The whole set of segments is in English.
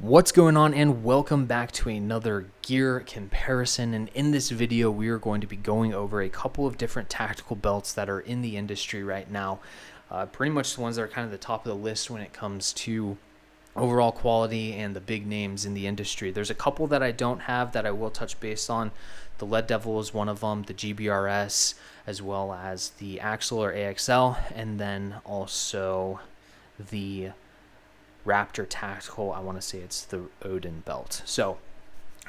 What's going on, and welcome back to another gear comparison. And in this video we are going to be going over a couple of different tactical belts that are in the industry right now, pretty much the ones that are kind of the top of the list when it comes to overall quality and the big names in the industry. There's a couple that I don't have that I will touch base on. The Lead Devil is one of them, the GBRS, as well as the Axle or AXL, and then also the Raptor Tactical. I want to say it's the Odin belt. So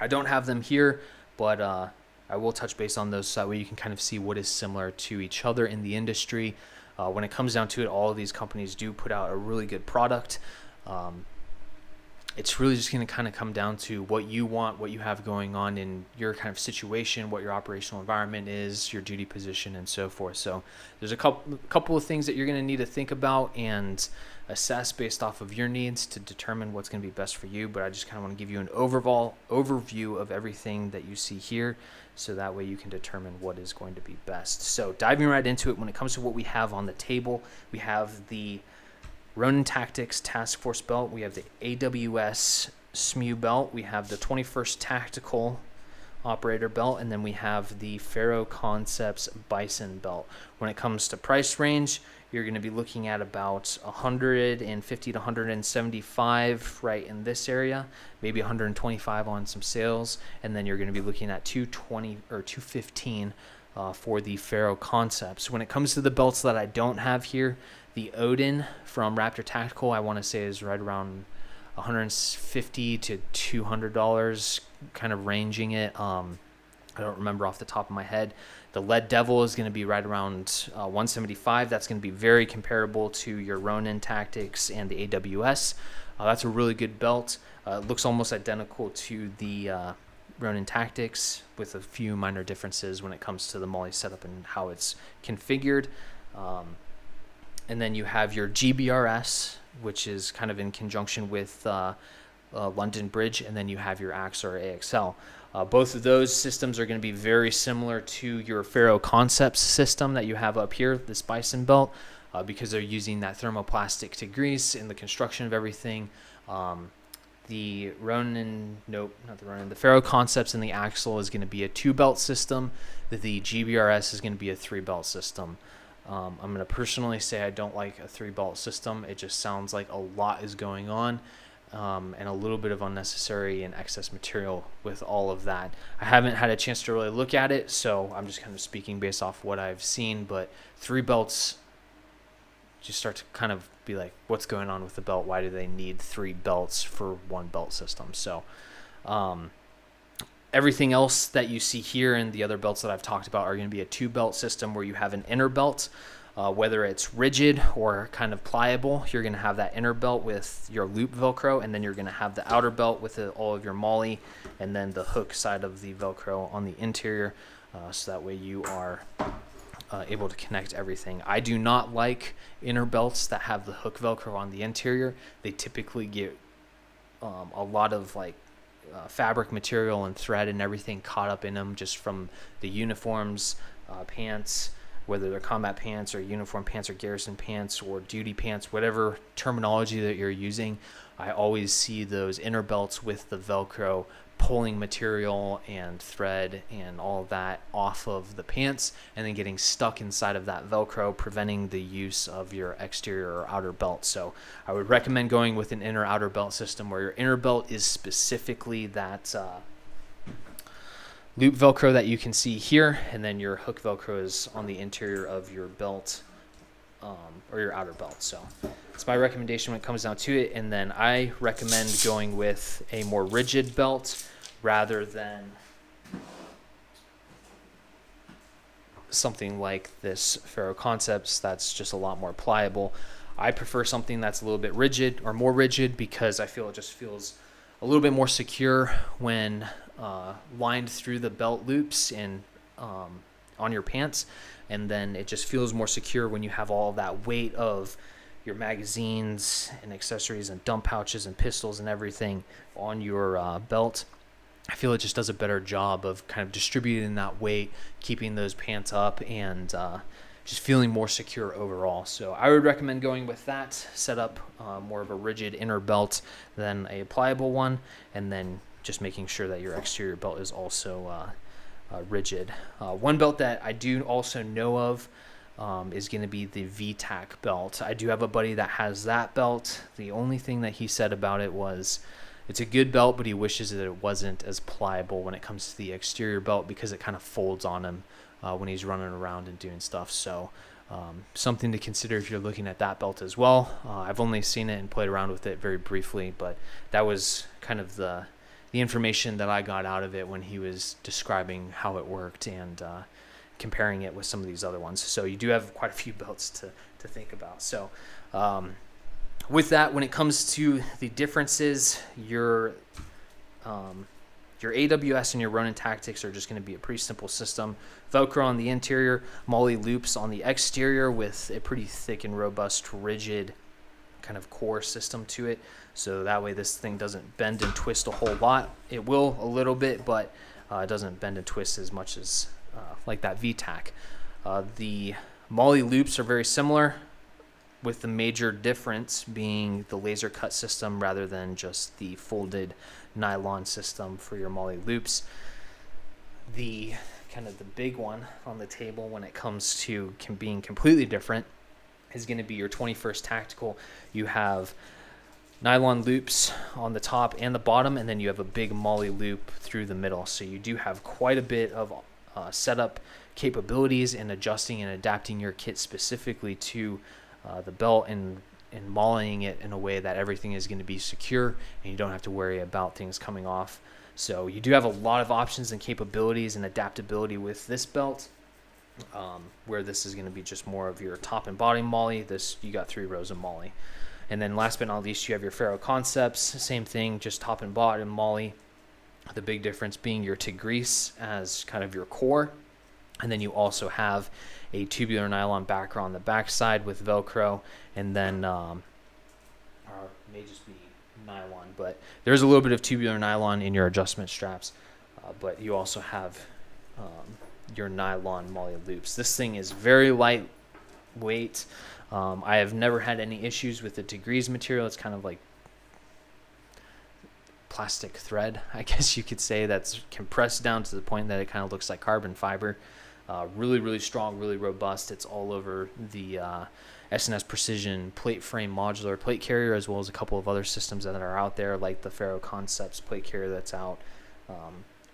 I don't have them here, but I will touch base on those so that way you can kind of see what is similar to each other in the industry. When it comes down to it, all of these companies do put out a really good product. It's really just going to kind of come down to what you want, what you have going on in your kind of situation, what your operational environment is, your duty position, and so forth. So there's a couple of things that you're going to need to think about and assess based off of your needs to determine what's going to be best for you. But I just kind of want to give you an overview of everything that you see here, so that way you can determine what is going to be best. So diving right into it, when it comes to what we have on the table, we have the Ronin Tactics Task Force belt, we have the AWS SMU belt, we have the 21st Tactical Operator belt, and then we have the Ferron Concepts Bison belt. When it comes to price range, you're going to be looking at about 150 to 175 right in this area, maybe 125 on some sales, and then you're going to be looking at 220 or 215 for the Ferron Concepts. When it comes to the belts that I don't have here, the Odin from Raptor Tactical, I want to say, is right around $150 to $200, kind of ranging it. I don't remember off the top of my head. The Lead Devil is going to be right around 175. That's going to be very comparable to your Ronin Tactics and the AWS. That's a really good belt. It looks almost identical to the Ronin Tactics, with a few minor differences when it comes to the molle setup and how it's configured. And then you have your GBRS, which is kind of in conjunction with London Bridge, and then you have your Axle or AXL. Both of those systems are going to be very similar to your Ferron Concepts system that you have up here, this Bison belt, because they're using that thermoplastic to grease in the construction of everything. The Ronin, nope, not the Ronin, the Ferron Concepts and the Axle is going to be a 2-belt system. The GBRS is going to be a 3-belt system. I'm going to personally say I don't like a 3-belt system. It just sounds like a lot is going on, and a little bit of unnecessary and excess material with all of that. I haven't had a chance to really look at it, so I'm just kind of speaking based off what I've seen. But 3 belts, just start to kind of be like, what's going on with the belt? Why do they need 3 belts for 1 belt system? So everything else that you see here and the other belts that I've talked about are going to be a 2-belt system, where you have an inner belt, whether it's rigid or kind of pliable. You're going to have that inner belt with your loop Velcro, and then you're going to have the outer belt with all of your molle, and then the hook side of the Velcro on the interior, so that way you are able to connect everything. I do not like inner belts that have the hook Velcro on the interior. They typically get a lot of fabric material and thread and everything caught up in them, just from the uniforms, pants, whether they're combat pants or uniform pants or garrison pants or duty pants, whatever terminology that you're using. I always see those inner belts with the Velcro pulling material and thread and all of that off of the pants, and then getting stuck inside of that Velcro, preventing the use of your exterior or outer belt. So I would recommend going with an inner outer belt system, where your inner belt is specifically that loop Velcro that you can see here, and then your hook Velcro is on the interior of your belt, or your outer belt. So it's my recommendation when it comes down to it. And then I recommend going with a more rigid belt rather than something like this Ferron Concepts that's just a lot more pliable. I prefer something that's a little bit rigid, or more rigid, because I feel it just feels a little bit more secure when lined through the belt loops and on your pants, and then it just feels more secure when you have all that weight of your magazines and accessories and dump pouches and pistols and everything on your belt. I feel it just does a better job of kind of distributing that weight, keeping those pants up, and just feeling more secure overall. So I would recommend going with that setup, more of a rigid inner belt than a pliable one, and then just making sure that your exterior belt is also rigid. One belt that I do also know of is going to be the VTAC belt. I do have a buddy that has that belt. The only thing that he said about it was it's a good belt, but he wishes that it wasn't as pliable when it comes to the exterior belt because it kind of folds on him when he's running around and doing stuff. So something to consider if you're looking at that belt as well. I've only seen it and played around with it very briefly, but that was kind of the information that I got out of it when he was describing how it worked and comparing it with some of these other ones. So you do have quite a few belts to think about. So with that, when it comes to the differences, your AWS and your Ronin Tactics are just going to be a pretty simple system. Velcro on the interior, molle loops on the exterior with a pretty thick and robust, rigid kind of core system to it. So that way this thing doesn't bend and twist a whole lot. It will a little bit, but it doesn't bend and twist as much as like that VTAC. The molle loops are very similar, with the major difference being the laser cut system rather than just the folded nylon system for your molle loops. The kind of the big one on the table when it comes to being completely different is going to be your 21st Tactical. You have nylon loops on the top and the bottom, and then you have a big molle loop through the middle. So you do have quite a bit of setup capabilities in adjusting and adapting your kit specifically to the belt and molling it in a way that everything is going to be secure and you don't have to worry about things coming off. So you do have a lot of options and capabilities and adaptability with this belt, where this is going to be just more of your top and bottom molle. This, you got 3 rows of molle. And then last but not least, you have your Ferron Concepts. Same thing, just top and bottom molle. The big difference being your to grease as kind of your core. And then you also have a tubular nylon backer on the backside with Velcro, and then or it may just be nylon, but there's a little bit of tubular nylon in your adjustment straps, but you also have your nylon molle loops. This thing is very lightweight. I have never had any issues with the degrees material. It's kind of like plastic thread, I guess you could say, that's compressed down to the point that it kind of looks like carbon fiber. Really, really strong, really robust. It's all over the S&S Precision plate frame modular plate carrier, as well as a couple of other systems that are out there, like the Ferron Concepts plate carrier that's out.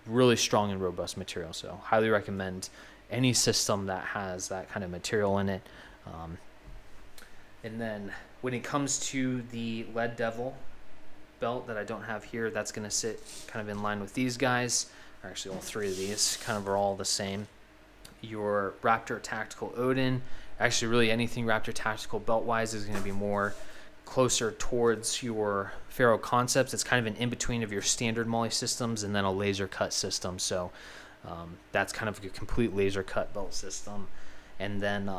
Really strong and robust material. So highly recommend any system that has that kind of material in it. And then when it comes to the Lead Devil belt that I don't have here, that's going to sit kind of in line with these guys. Actually, all 3 of these kind of are all the same. Your Raptor Tactical Odin, actually really anything Raptor Tactical belt-wise is going to be more closer towards your Ferron Concepts. It's kind of an in-between of your standard molle systems and then a laser cut system. So that's kind of a complete laser cut belt system. And then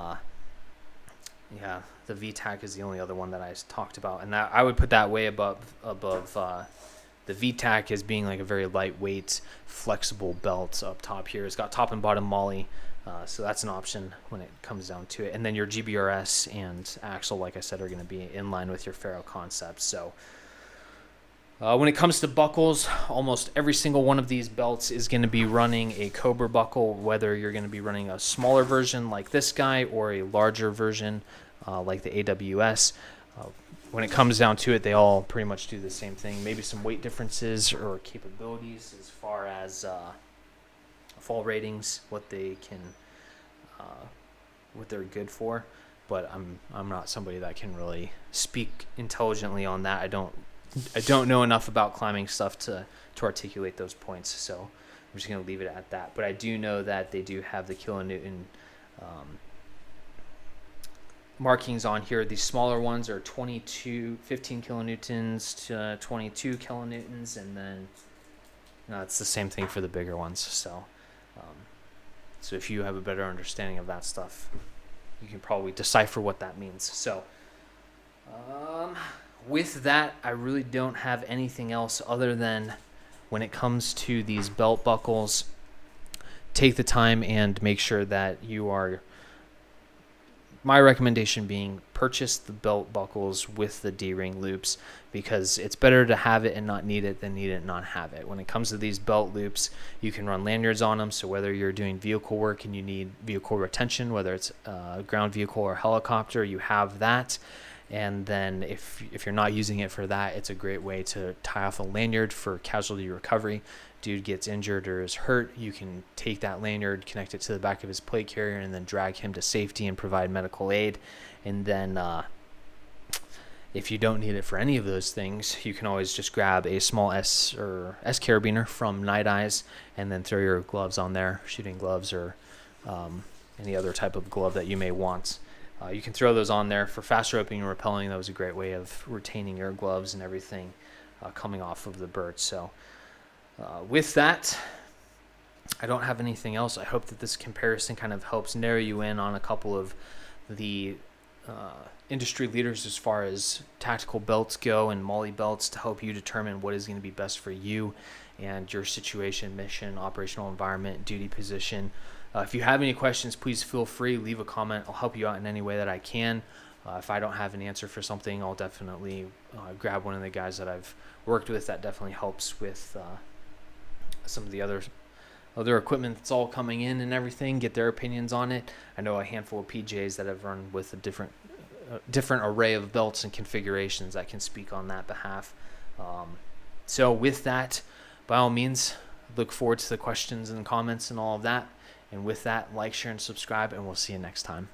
yeah, the VTAC is the only other one that I talked about, and that I would put that way above the VTAC as being like a very lightweight, flexible belt up top here. It's got top and bottom molle, so that's an option when it comes down to it. And then your GBRS and axle, like I said, are going to be in line with your Ferro Concept. So when it comes to buckles, almost every single one of these belts is going to be running a Cobra buckle, whether you're going to be running a smaller version like this guy or a larger version like the AWS. When it comes down to it, they all pretty much do the same thing. Maybe some weight differences or capabilities as far as fall ratings, what they can, what they're good for. But I'm not somebody that can really speak intelligently on that. I don't know enough about climbing stuff to articulate those points, so I'm just going to leave it at that. But I do know that they do have the kilonewton markings on here. These smaller ones are 15 kilonewtons to 22 kilonewtons, and then it's the same thing for the bigger ones. So so if you have a better understanding of that stuff, you can probably decipher what that means. So with that, I really don't have anything else other than when it comes to these belt buckles, take the time and make sure that you are my recommendation being purchase the belt buckles with the D-ring loops, because it's better to have it and not need it than need it and not have it. When it comes to these belt loops, you can run lanyards on them. So whether you're doing vehicle work and you need vehicle retention, whether it's a ground vehicle or helicopter, you have that. And then if you're not using it for that, it's a great way to tie off a lanyard for casualty recovery. Dude gets injured or is hurt, you can take that lanyard, connect it to the back of his plate carrier, and then drag him to safety and provide medical aid. And then if you don't need it for any of those things, you can always just grab a small S carabiner from Night Eyes and then throw your gloves on there, shooting gloves or any other type of glove that you may want. You can throw those on there for fast roping and rappelling. That was a great way of retaining your gloves and everything coming off of the bird. So with that, I don't have anything else. I hope that this comparison kind of helps narrow you in on a couple of the industry leaders as far as tactical belts go and molle belts, to help you determine what is going to be best for you and your situation, mission, operational environment, duty position. If you have any questions, please feel free, leave a comment. I'll help you out in any way that I can. If I don't have an answer for something, I'll definitely grab one of the guys that I've worked with. That definitely helps with some of the other equipment that's all coming in and everything, get their opinions on it. I know a handful of PJs that have run with a different array of belts and configurations that can speak on that behalf. So with that, by all means, look forward to the questions and comments and all of that. And with that, like, share, and subscribe, and we'll see you next time.